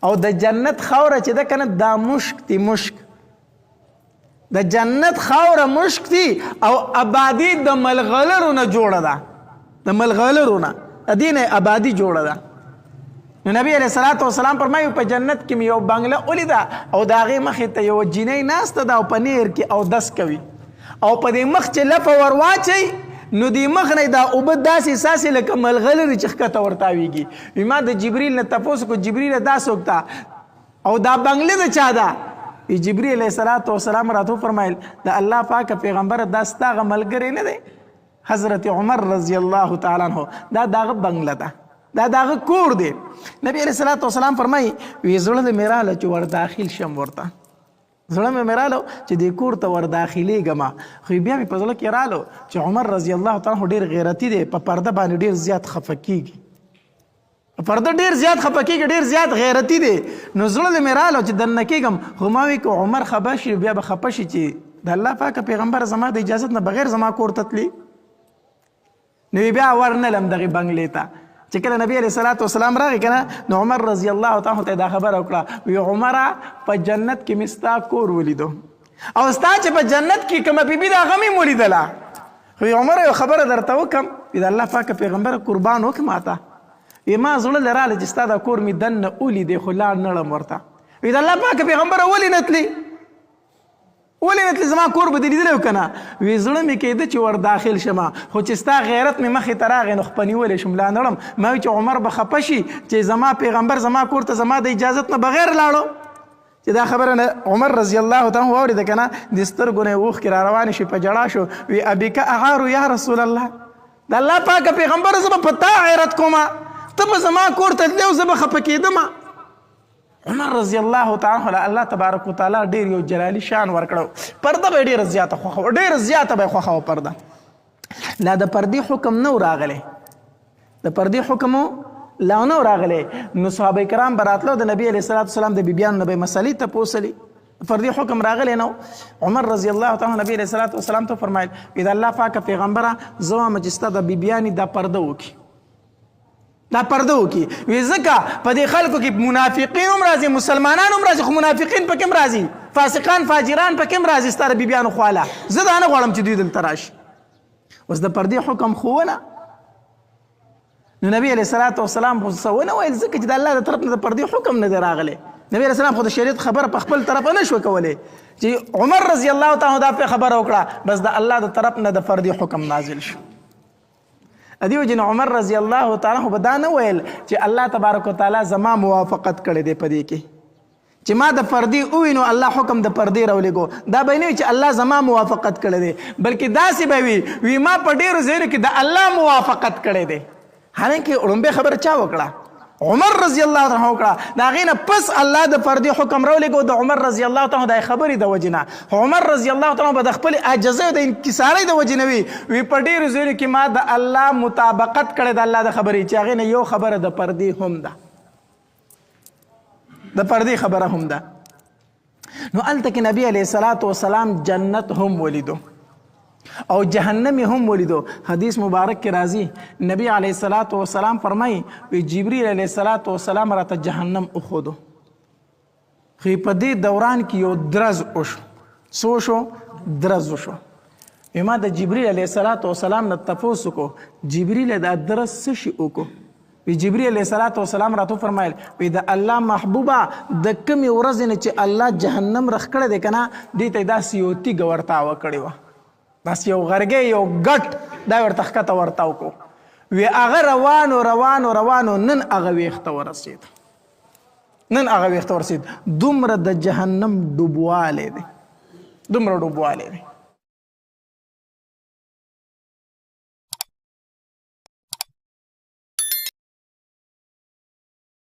او د جنت خاوره چې ده کنه دا مشک دی مشک د جنت خاوره مشک دی او آبادی د ملغلرو نه جوړه ده د ملغلرو نه دې نه آبادی جوړه ده نو نبی علیہ الصلوۃ والسلام فرمایي په جنت کې یو بنگله ولیده او د هغې مخې ته یو جینۍ ناسته ده او په نیر کې اودس کوي او په دې مخ چې لپه ور واچوي نو دې مخ نه دا اوبه داسې ساسې لکه ملغلرې چې ښکته ورتاویږي وي ما د جبریل نه تپوس کو جبریله دا څوک ده او دا بنگله د چا ده جبریل علیہ الصلوۃ والسلام راته فرمایل د الله پاک پیغمبر دا ستا هغه ملګری نه دی حضرت عمر رضی الله تعالی عنہ دا دغه بنگله ده دا دغه کور دی نبی علیہ الصلوۃ والسلام فرمایي وی زړه دې مې راله چې ور داخل شم ورته زړه مې راله چې دې کور ته ور داخلېږم خو بیا مې په زړه کې راله چې عمر رضی الله تعالی عنہ ډېر غیرتي دی په پرده باندې ډېر زیات خفه کېږي په پرده ډېر زیات خفه کېږي ډېر زیات غیرتي دی نو زړه دې مې راله چې دننه کېږم خو ما وی که عمر خفه شي بیا به خفه شي چې د الله پاک پیغمبر زما د اجازت نه بغیر زما کور ته تلي نو بیا ورنلم دغې بنګلې ته چې کله نبی علیہ الصلوۃ والسلام راغی کنه نو عمر رضی الله تعالی عنہ ته دا خبره وکړه وی عمره په جنت کې مې ستا کور ولیدو او ستا چې په جنت کې کومه بیبي دا هغه مې ولیدله خو عمر یو خبره درته وکړم د الله پاک پیغمبر قربان وکړه ماته وی ما زړه لراله چې ستا دا کور مې دننه ولیدې خو لاړ نړم ورته وی د الله پاک پیغمبر ولې نه تلي زما کور به دې لیدلی و که نه وی زړه مې کېده چې ور داخل شمه خو چې ستا غیرت مې مخې ته راغی نو خپه نیولی شم لا نړم ما وی چې عمر به خفه شي چې زما پیغمبر زما کور ته زما د اجازت نه بغیر لاړو چې دا خبره عمر رضی الله تعالی عنہ واورېده که نه د سترګو نه یې اوښکې را روانې شي په ژړا شو وی ابیکه اغارو یا رسول الله د الله پاکه پیغمبر زه به په تا غیرت کومه ته به زما کور ته تللی او زه به خفه کېدمه عمر رضی الله تعالی عنہ الله تبارک وتعالی ډیر یو جلالی شان ورکړو پرده به ډیره زیاته خوښه ډیره زیاته به خوښه پرده لا د پردې حکم نو راغلی د پردې حکم لا نو راغلی نو صحابه کرام براتلو د نبی علیہ الصلوۃ والسلام د بیبیانو نه به مسلې ته پوسلی پردې حکم راغلی نو عمر رضی الله تعالی نبی علیہ الصلوۃ والسلام ته فرمایل اذا الله پاک پیغمبره زما مجسته د بیبیانی د پرده وکي دا پرده وکي وی ځکه په دې خلکو کې منافقین هم راځي مسلمانان هم راځي خو منافقین پکې هم راځي فاسقان فاجران پکې هم راځي ستا د بیبیانو خواله زه دا نه غواړم چې دوی دلته راشي اوس د پردې حکم ښوونه نو نبی علیہ الصلوۃ والسلام خو څه ونه ویل ځکه چې د الله د طرف نه د پردې حکم نه دی راغلی نبی علیہ السلام خو د شریعت خبره په خپل طرف نه شو کولی چې عمر رضی الله تعالی عنہ دا خبره وکړه بس د الله د طرف نه د پردې حکم نازل شو ادیو جن عمر رضی الله تعالی عنہ بدا نه ویل چې الله تبارک وتعالى زما موافقت کړی دی په دې کې چې ما د پردې ووینو الله حکم د پردې راولېږو دا به نه وي چې الله زما موافقت کړی دی بلکې داسې به وي ما په ډېرو ځایونو کې د الله موافقت کړی دی حالانکه وړومبۍ خبره چا وکړه عمر رضی الله تعالی عنہ وکړه د هغې نه پس الله د پردې حکم راولېږو د عمر رضی الله تعالی عنہ د خبرې د وجې نه عمر رضی الله تعالی عنہ به د خپلې عاجزۍ او د انکسارۍ د وجې نه وي په ډېرو ځایونو کې ما د الله مطابقت کړی د الله د خبرې چې هغې نه یو خبره د پردې هم ده د پردې خبره هم ده نو هلته کې نبی علیه الصلاة والسلام جنت هم ولیدو او جهنم هم ولیدو حدیث مبارک کې راځي نبی علیه الصلاة والسلام فرمایي جبریل علیه الصلاة والسلام راته جهنم اخودو خو په دې دوران کې یو درز وشو څه وشو درز وشو ما د جبریل علیه الصلاة والسلام نه تپوس وکړو جبریل دا درز څه شي وکړو جبریل علیه الصلاة والسلام راته فرمایل د الله محبوبه د کومې ورځې نه چې الله جهنم رخ کړی دی که نه دې ته یې داسې یو تیږه ورتاوه کړې وه بس یو غرګې یو ګټ دا ورته ښکته ورتاو کو وی هغه روانو روانو روانو نن هغه ویښته ورسېد دومره د جهنم ډوبوالی دی